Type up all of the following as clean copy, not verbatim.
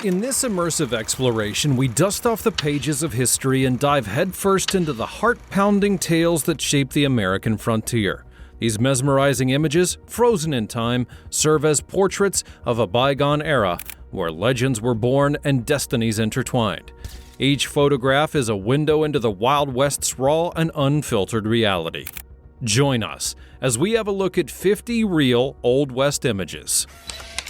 In this immersive exploration, we dust off the pages of history and dive headfirst into the heart-pounding tales that shape the American frontier. These mesmerizing images, frozen in time, serve as portraits of a bygone era where legends were born and destinies intertwined. Each photograph is a window into the Wild West's raw and unfiltered reality. Join us as we have a look at 50 real Old West images.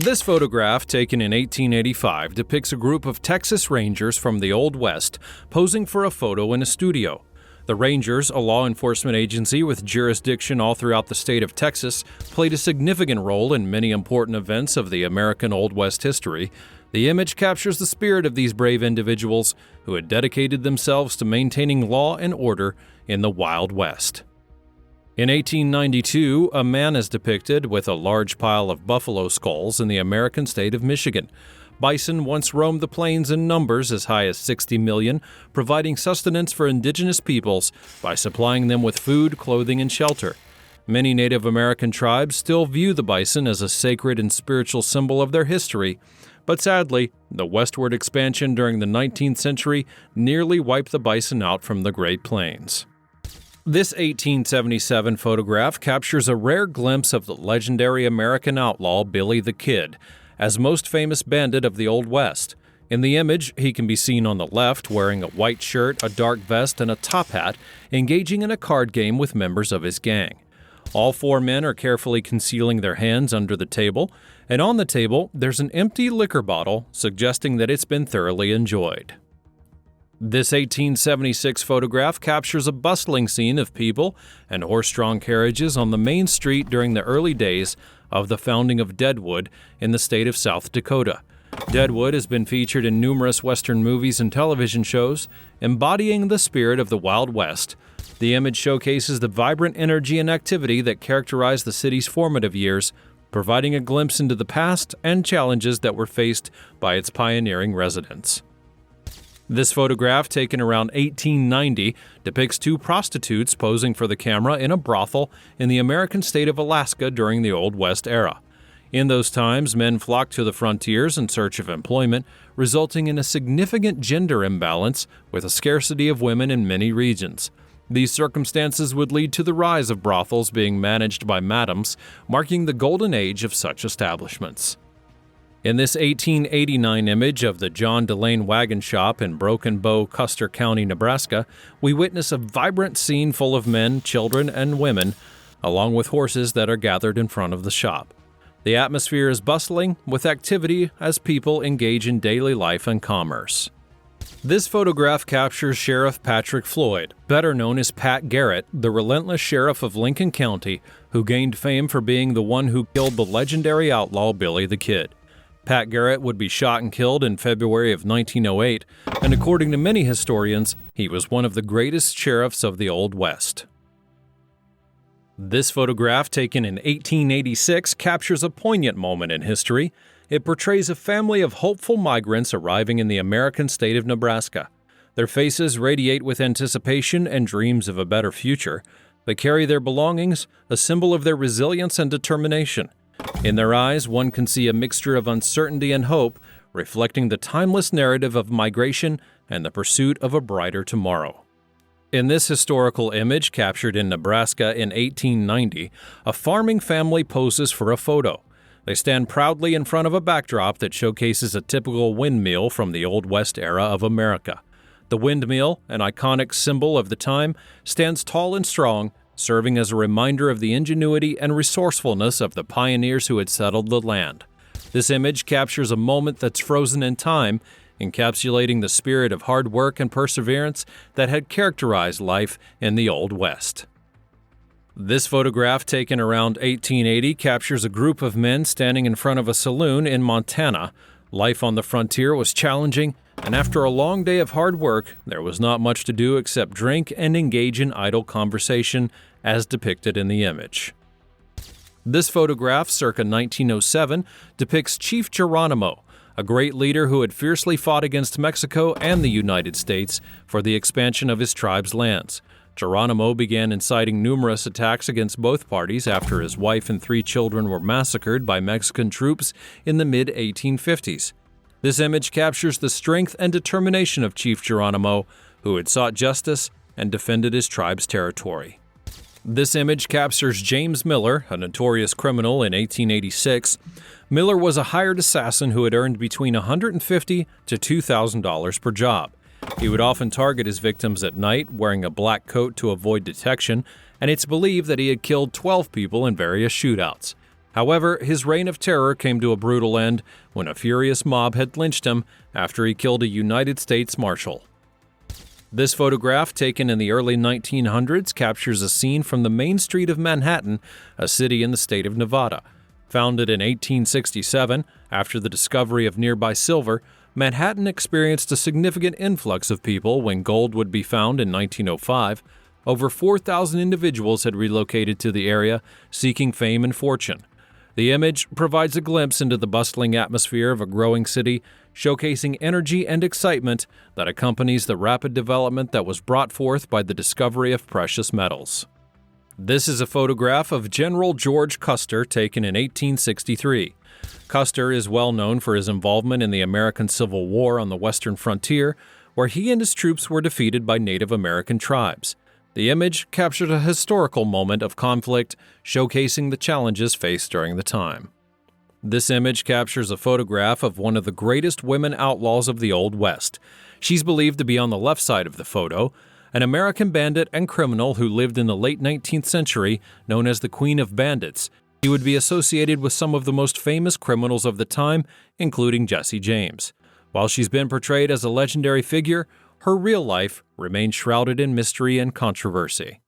This photograph, taken in 1885, depicts a group of Texas Rangers from the Old West posing for a photo in a studio. The Rangers, a law enforcement agency with jurisdiction all throughout the state of Texas, played a significant role in many important events of the American Old West history. The image captures the spirit of these brave individuals who had dedicated themselves to maintaining law and order in the Wild West. In 1892, a man is depicted with a large pile of buffalo skulls in the American state of Michigan. Bison once roamed the plains in numbers as high as 60 million, providing sustenance for indigenous peoples by supplying them with food, clothing, and shelter. Many Native American tribes still view the bison as a sacred and spiritual symbol of their history, but sadly, the westward expansion during the 19th century nearly wiped the bison out from the Great Plains. This 1877 photograph captures a rare glimpse of the legendary American outlaw Billy the Kid, as most famous bandit of the Old West. In the image, he can be seen on the left wearing a white shirt, a dark vest, and a top hat, engaging in a card game with members of his gang. All four men are carefully concealing their hands under the table, and on the table there's an empty liquor bottle, suggesting that it's been thoroughly enjoyed. This 1876 photograph captures a bustling scene of people and horse-drawn carriages on the main street during the early days of the founding of Deadwood in the state of South Dakota. Deadwood has been featured in numerous Western movies and television shows, embodying the spirit of the Wild West. The image showcases the vibrant energy and activity that characterized the city's formative years, providing a glimpse into the past and challenges that were faced by its pioneering residents. This photograph, taken around 1890, depicts two prostitutes posing for the camera in a brothel in the American state of Alaska during the Old West era. In those times, men flocked to the frontiers in search of employment, resulting in a significant gender imbalance with a scarcity of women in many regions. These circumstances would lead to the rise of brothels being managed by madams, marking the golden age of such establishments. In this 1889 image of the John Delane Wagon Shop in Broken Bow, Custer County, Nebraska, we witness a vibrant scene full of men, children, and women, along with horses that are gathered in front of the shop. The atmosphere is bustling with activity as people engage in daily life and commerce. This photograph captures Sheriff Patrick Floyd, better known as Pat Garrett, the relentless sheriff of Lincoln County, who gained fame for being the one who killed the legendary outlaw Billy the Kid. Pat Garrett would be shot and killed in February of 1908, and according to many historians, he was one of the greatest sheriffs of the Old West. This photograph, taken in 1886, captures a poignant moment in history. It portrays a family of hopeful migrants arriving in the American state of Nebraska. Their faces radiate with anticipation and dreams of a better future, but carry their belongings, a symbol of their resilience and determination. In their eyes, one can see a mixture of uncertainty and hope, reflecting the timeless narrative of migration and the pursuit of a brighter tomorrow. In this historical image, captured in Nebraska in 1890, a farming family poses for a photo. They stand proudly in front of a backdrop that showcases a typical windmill from the Old West era of America. The windmill, an iconic symbol of the time, stands tall and strong, serving as a reminder of the ingenuity and resourcefulness of the pioneers who had settled the land. This image captures a moment that's frozen in time, encapsulating the spirit of hard work and perseverance that had characterized life in the Old West. This photograph, taken around 1880, captures a group of men standing in front of a saloon in Montana. Life on the frontier was challenging, and after a long day of hard work, there was not much to do except drink and engage in idle conversation, as depicted in the image. This photograph, circa 1907, depicts Chief Geronimo, a great leader who had fiercely fought against Mexico and the United States for the expansion of his tribe's lands. Geronimo began inciting numerous attacks against both parties after his wife and 3 children were massacred by Mexican troops in the mid-1850s. This image captures the strength and determination of Chief Geronimo, who had sought justice and defended his tribe's territory. This image captures James Miller, a notorious criminal in 1886. Miller was a hired assassin who had earned between $150 to $2,000 per job. He would often target his victims at night, wearing a black coat to avoid detection, and it's believed that he had killed 12 people in various shootouts. However, his reign of terror came to a brutal end when a furious mob had lynched him after he killed a United States Marshal. This photograph, taken in the early 1900s, captures a scene from the main street of Manhattan, a city in the state of Nevada. Founded in 1867, after the discovery of nearby silver, Manhattan experienced a significant influx of people when gold would be found in 1905. Over 4,000 individuals had relocated to the area, seeking fame and fortune. The image provides a glimpse into the bustling atmosphere of a growing city, showcasing energy and excitement that accompanies the rapid development that was brought forth by the discovery of precious metals. This is a photograph of General George Custer taken in 1863. Custer is well known for his involvement in the American Civil War on the western frontier, where he and his troops were defeated by Native American tribes. The image captured a historical moment of conflict, showcasing the challenges faced during the time. This image captures a photograph of one of the greatest women outlaws of the Old West. She's believed to be on the left side of the photo, an American bandit and criminal who lived in the late 19th century, known as the Queen of Bandits. He would be associated with some of the most famous criminals of the time, including Jesse James. While she's been portrayed as a legendary figure, her real life remains shrouded in mystery and controversy.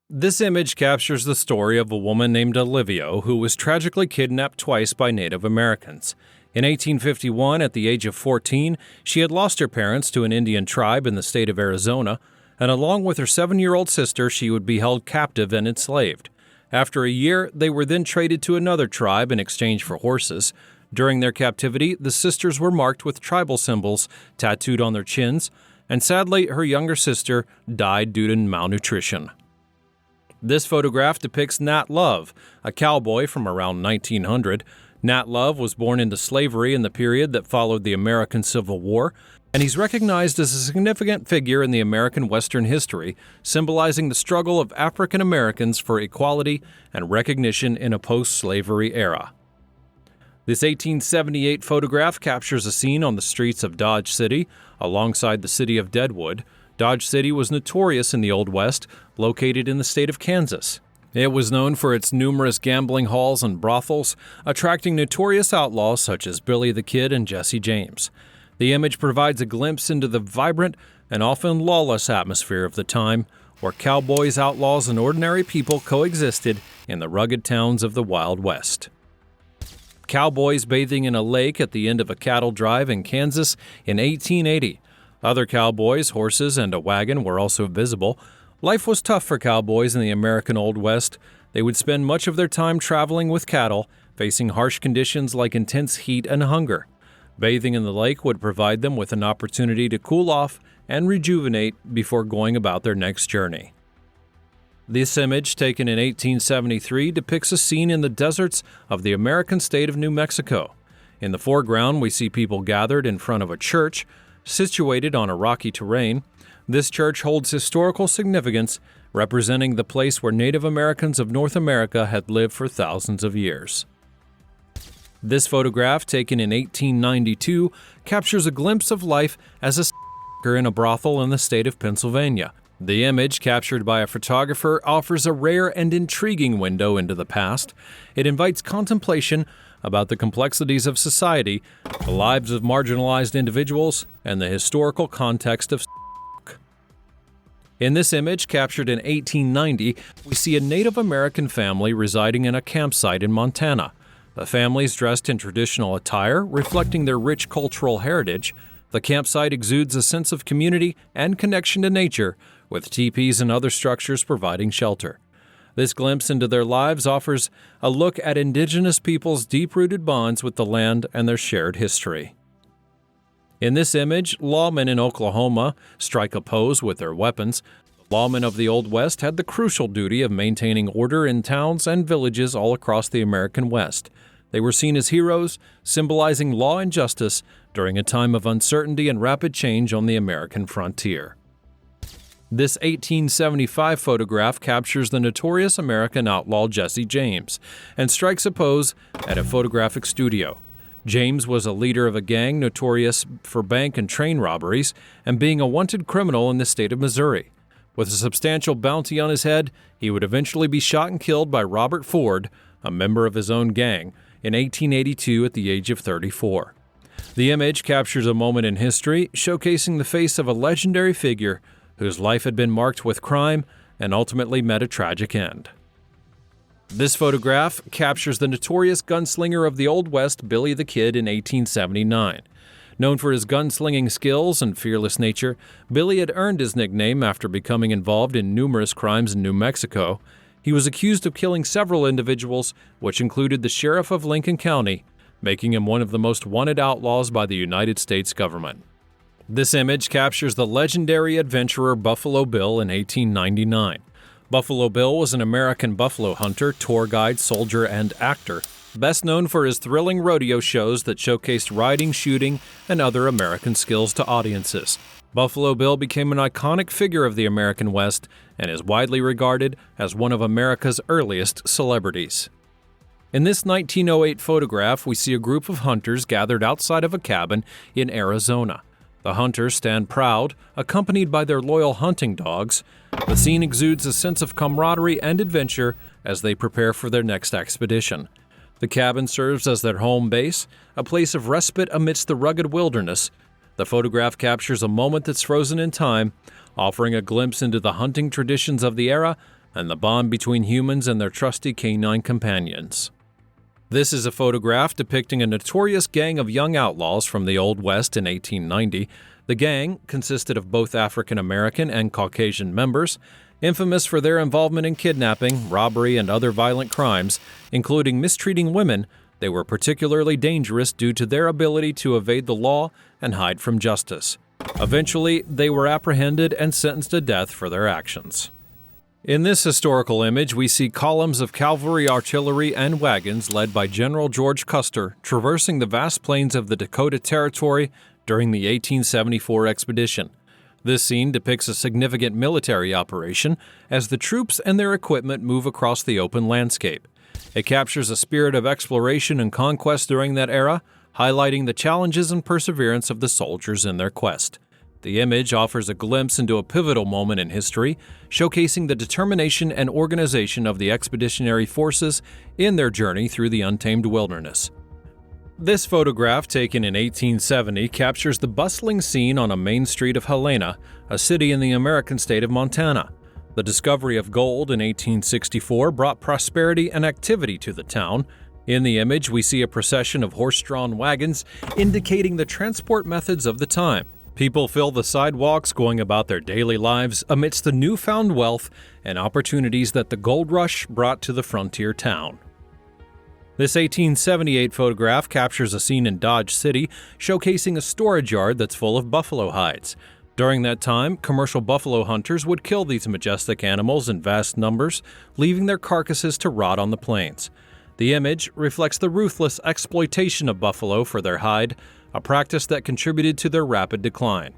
This image captures the story of a woman named Olivia who was tragically kidnapped twice by Native Americans. In 1851, at the age of 14, she had lost her parents to an Indian tribe in the state of Arizona, and along with her 7-year-old sister, she would be held captive and enslaved. After a year, they were then traded to another tribe in exchange for horses. During their captivity, the sisters were marked with tribal symbols tattooed on their chins, and sadly, her younger sister died due to malnutrition. This photograph depicts Nat Love, a cowboy from around 1900. Nat Love was born into slavery in the period that followed the American Civil War, and he's recognized as a significant figure in the American Western history, symbolizing the struggle of African Americans for equality and recognition in a post-slavery era. This 1878 photograph captures a scene on the streets of Dodge City, alongside the city of Deadwood. Dodge City was notorious in the Old West, located in the state of Kansas. It was known for its numerous gambling halls and brothels, attracting notorious outlaws such as Billy the Kid and Jesse James. The image provides a glimpse into the vibrant and often lawless atmosphere of the time, where cowboys, outlaws, and ordinary people coexisted in the rugged towns of the Wild West. Cowboys bathing in a lake at the end of a cattle drive in Kansas in 1880. Other cowboys, horses, and a wagon were also visible. Life was tough for cowboys in the American Old West. They would spend much of their time traveling with cattle, facing harsh conditions like intense heat and hunger. Bathing in the lake would provide them with an opportunity to cool off and rejuvenate before going about their next journey. This image, taken in 1873, depicts a scene in the deserts of the American state of New Mexico. In the foreground, we see people gathered in front of a church, situated on a rocky terrain. This church holds historical significance, representing the place where Native Americans of North America had lived for thousands of years. This photograph, taken in 1892, captures a glimpse of life as a in a brothel in the state of Pennsylvania. The image, captured by a photographer, offers a rare and intriguing window into the past. It invites contemplation about the complexities of society, the lives of marginalized individuals, and the historical context of. In this image, captured in 1890, we see a Native American family residing in a campsite in Montana. The family's dressed in traditional attire, reflecting their rich cultural heritage. The campsite exudes a sense of community and connection to nature, with teepees and other structures providing shelter. This glimpse into their lives offers a look at indigenous people's deep-rooted bonds with the land and their shared history. In this image, lawmen in Oklahoma strike a pose with their weapons. The lawmen of the Old West had the crucial duty of maintaining order in towns and villages all across the American West. They were seen as heroes, symbolizing law and justice during a time of uncertainty and rapid change on the American frontier. This 1875 photograph captures the notorious American outlaw Jesse James and strikes a pose at a photographic studio. James was a leader of a gang notorious for bank and train robberies and being a wanted criminal in the state of Missouri. With a substantial bounty on his head, he would eventually be shot and killed by Robert Ford, a member of his own gang, in 1882 at the age of 34. The image captures a moment in history showcasing the face of a legendary figure whose life had been marked with crime and ultimately met a tragic end. This photograph captures the notorious gunslinger of the Old West, Billy the Kid, in 1879. Known for his gunslinging skills and fearless nature, Billy had earned his nickname after becoming involved in numerous crimes in New Mexico. He was accused of killing several individuals, which included the sheriff of Lincoln County, making him one of the most wanted outlaws by the United States government. This image captures the legendary adventurer Buffalo Bill in 1899. Buffalo Bill was an American buffalo hunter, tour guide, soldier, and actor, best known for his thrilling rodeo shows that showcased riding, shooting, and other American skills to audiences. Buffalo Bill became an iconic figure of the American West and is widely regarded as one of America's earliest celebrities. In this 1908 photograph, we see a group of hunters gathered outside of a cabin in Arizona. The hunters stand proud, accompanied by their loyal hunting dogs. The scene exudes a sense of camaraderie and adventure as they prepare for their next expedition. The cabin serves as their home base, a place of respite amidst the rugged wilderness. The photograph captures a moment that's frozen in time, offering a glimpse into the hunting traditions of the era and the bond between humans and their trusty canine companions. This is a photograph depicting a notorious gang of young outlaws from the Old West in 1890. The gang consisted of both African American and Caucasian members, infamous for their involvement in kidnapping, robbery, and other violent crimes, including mistreating women. They were particularly dangerous due to their ability to evade the law and hide from justice. Eventually, they were apprehended and sentenced to death for their actions. In this historical image, we see columns of cavalry, artillery, and wagons led by General George Custer traversing the vast plains of the Dakota Territory during the 1874 expedition. This scene depicts a significant military operation as the troops and their equipment move across the open landscape. It captures a spirit of exploration and conquest during that era, highlighting the challenges and perseverance of the soldiers in their quest. The image offers a glimpse into a pivotal moment in history, showcasing the determination and organization of the expeditionary forces in their journey through the untamed wilderness. This photograph, taken in 1870, captures the bustling scene on a main street of Helena, a city in the American state of Montana. The discovery of gold in 1864 brought prosperity and activity to the town. In the image, we see a procession of horse-drawn wagons, indicating the transport methods of the time. People fill the sidewalks going about their daily lives amidst the newfound wealth and opportunities that the gold rush brought to the frontier town. This 1878 photograph captures a scene in Dodge City, showcasing a storage yard that's full of buffalo hides. During that time, commercial buffalo hunters would kill these majestic animals in vast numbers, leaving their carcasses to rot on the plains. The image reflects the ruthless exploitation of buffalo for their hide, a practice that contributed to their rapid decline.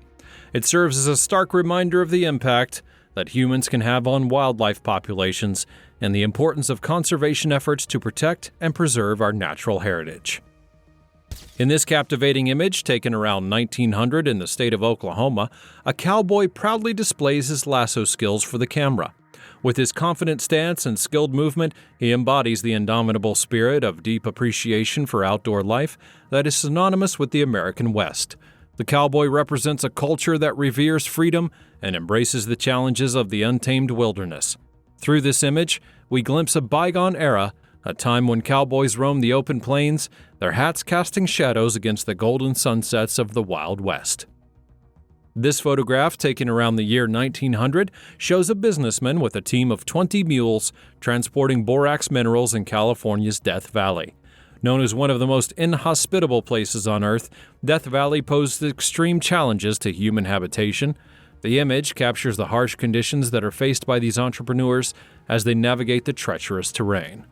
It serves as a stark reminder of the impact that humans can have on wildlife populations and the importance of conservation efforts to protect and preserve our natural heritage. In this captivating image, taken around 1900 in the state of Oklahoma, a cowboy proudly displays his lasso skills for the camera. With his confident stance and skilled movement, he embodies the indomitable spirit of deep appreciation for outdoor life that is synonymous with the American West. The cowboy represents a culture that reveres freedom and embraces the challenges of the untamed wilderness. Through this image, we glimpse a bygone era, a time when cowboys roamed the open plains, their hats casting shadows against the golden sunsets of the Wild West. This photograph, taken around the year 1900, shows a businessman with a team of 20 mules transporting borax minerals in California's Death Valley. Known as one of the most inhospitable places on Earth, Death Valley posed extreme challenges to human habitation. The image captures the harsh conditions that are faced by these entrepreneurs as they navigate the treacherous terrain.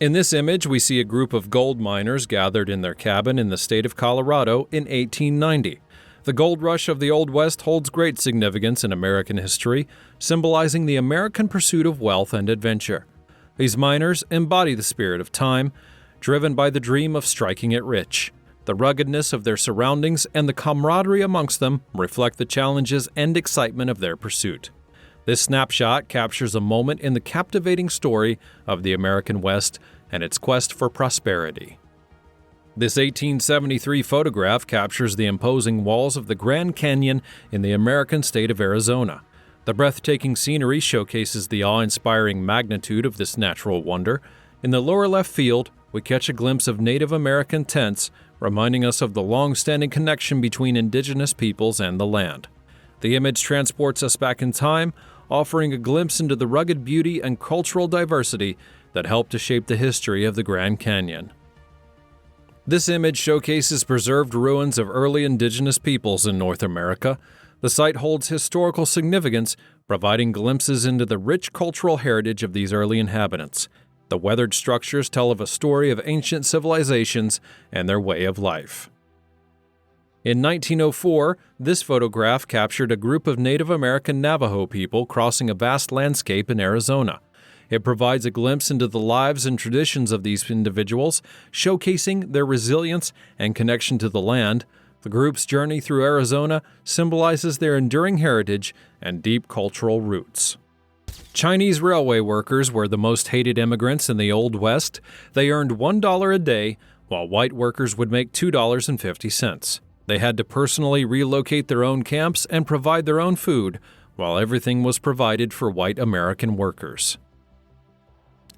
In this image, we see a group of gold miners gathered in their cabin in the state of Colorado in 1890. The gold rush of the Old West holds great significance in American history, symbolizing the American pursuit of wealth and adventure. These miners embody the spirit of time, driven by the dream of striking it rich. The ruggedness of their surroundings and the camaraderie amongst them reflect the challenges and excitement of their pursuit. This snapshot captures a moment in the captivating story of the American West and its quest for prosperity. This 1873 photograph captures the imposing walls of the Grand Canyon in the American state of Arizona. The breathtaking scenery showcases the awe-inspiring magnitude of this natural wonder. In the lower left field, we catch a glimpse of Native American tents, reminding us of the long-standing connection between indigenous peoples and the land. The image transports us back in time, offering a glimpse into the rugged beauty and cultural diversity that helped to shape the history of the Grand Canyon. This image showcases preserved ruins of early indigenous peoples in North America. The site holds historical significance, providing glimpses into the rich cultural heritage of these early inhabitants. The weathered structures tell of a story of ancient civilizations and their way of life. In 1904, this photograph captured a group of Native American Navajo people crossing a vast landscape in Arizona. It provides a glimpse into the lives and traditions of these individuals, showcasing their resilience and connection to the land. The group's journey through Arizona symbolizes their enduring heritage and deep cultural roots. Chinese railway workers were the most hated immigrants in the Old West. They earned $1 a day, while white workers would make $2.50. They had to personally relocate their own camps and provide their own food, while everything was provided for white American workers.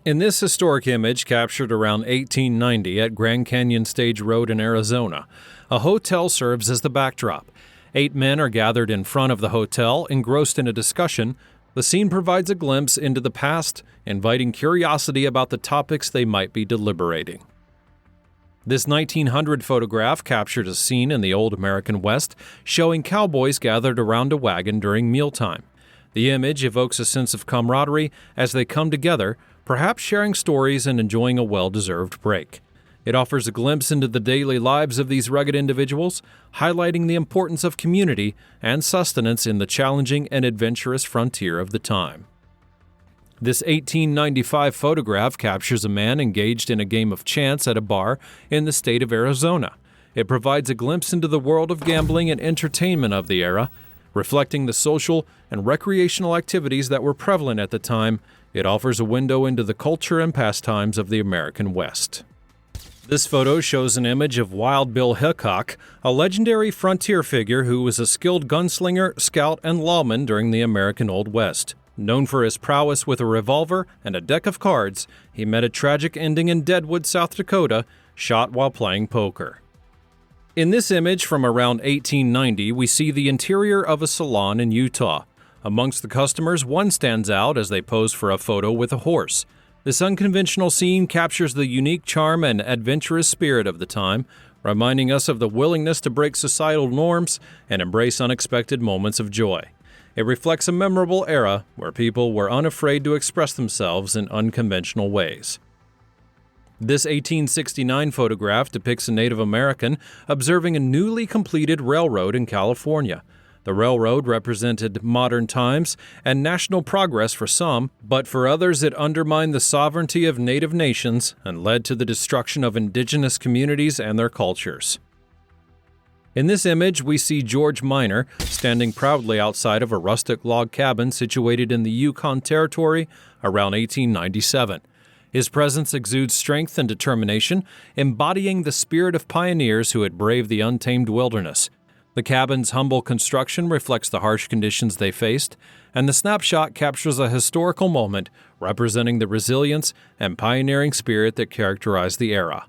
In this historic image, captured around 1890 at Grand Canyon Stage Road in Arizona, a hotel serves as the backdrop. 8 men are gathered in front of the hotel, engrossed in a discussion. The scene provides a glimpse into the past, inviting curiosity about the topics they might be deliberating. This 1900 photograph captured a scene in the old American West, showing cowboys gathered around a wagon during mealtime. The image evokes a sense of camaraderie as they come together, perhaps sharing stories and enjoying a well-deserved break. It offers a glimpse into the daily lives of these rugged individuals, highlighting the importance of community and sustenance in the challenging and adventurous frontier of the time. This 1895 photograph captures a man engaged in a game of chance at a bar in the state of Arizona. It provides a glimpse into the world of gambling and entertainment of the era, reflecting the social and recreational activities that were prevalent at the time. It offers a window into the culture and pastimes of the American West. This photo shows an image of Wild Bill Hickok, a legendary frontier figure who was a skilled gunslinger, scout, and lawman during the American Old West. Known for his prowess with a revolver and a deck of cards, he met a tragic ending in Deadwood, South Dakota, shot while playing poker. In this image from around 1890, we see the interior of a salon in Utah. Amongst the customers, one stands out as they pose for a photo with a horse. This unconventional scene captures the unique charm and adventurous spirit of the time, reminding us of the willingness to break societal norms and embrace unexpected moments of joy. It reflects a memorable era where people were unafraid to express themselves in unconventional ways. This 1869 photograph depicts a Native American observing a newly completed railroad in California. The railroad represented modern times and national progress for some, but for others it undermined the sovereignty of native nations and led to the destruction of indigenous communities and their cultures. In this image, we see George Miner standing proudly outside of a rustic log cabin situated in the Yukon Territory around 1897. His presence exudes strength and determination, embodying the spirit of pioneers who had braved the untamed wilderness. The cabin's humble construction reflects the harsh conditions they faced, and the snapshot captures a historical moment representing the resilience and pioneering spirit that characterized the era.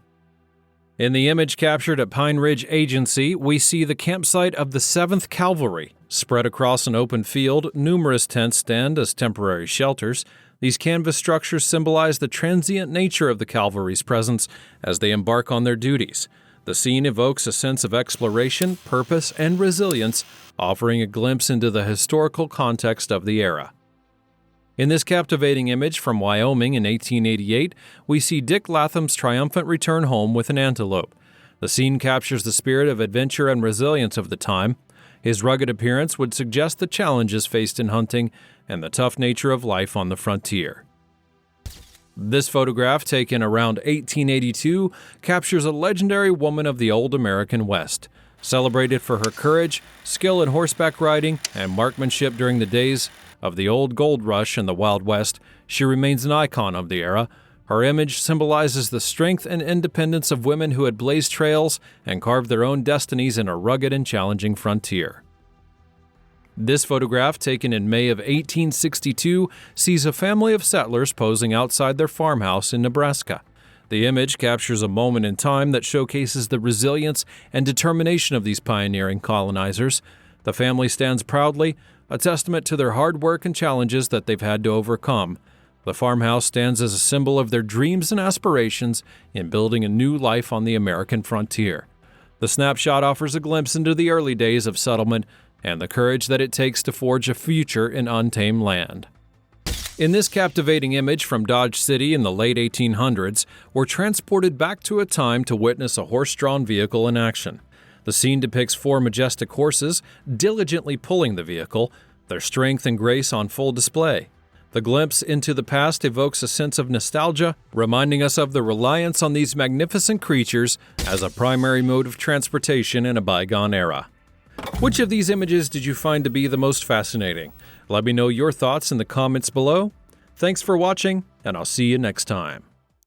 In the image captured at Pine Ridge Agency, we see the campsite of the 7th Cavalry. Spread across an open field, numerous tents stand as temporary shelters. These canvas structures symbolize the transient nature of the cavalry's presence as they embark on their duties. The scene evokes a sense of exploration, purpose, and resilience, offering a glimpse into the historical context of the era. In this captivating image from Wyoming in 1888, we see Dick Latham's triumphant return home with an antelope. The scene captures the spirit of adventure and resilience of the time. His rugged appearance would suggest the challenges faced in hunting and the tough nature of life on the frontier. This photograph, taken around 1882, captures a legendary woman of the old American West. Celebrated for her courage, skill in horseback riding, and marksmanship during the days of the old gold rush in the Wild West, she remains an icon of the era. Her image symbolizes the strength and independence of women who had blazed trails and carved their own destinies in a rugged and challenging frontier. This photograph, taken in May of 1862, sees a family of settlers posing outside their farmhouse in Nebraska. The image captures a moment in time that showcases the resilience and determination of these pioneering colonizers. The family stands proudly, a testament to their hard work and challenges that they've had to overcome. The farmhouse stands as a symbol of their dreams and aspirations in building a new life on the American frontier. The snapshot offers a glimpse into the early days of settlement and the courage that it takes to forge a future in untamed land. In this captivating image from Dodge City in the late 1800s, we're transported back to a time to witness a horse-drawn vehicle in action. The scene depicts 4 majestic horses diligently pulling the vehicle, their strength and grace on full display. The glimpse into the past evokes a sense of nostalgia, reminding us of the reliance on these magnificent creatures as a primary mode of transportation in a bygone era. Which of these images did you find to be the most fascinating? Let me know your thoughts in the comments below. Thanks for watching, and I'll see you next time.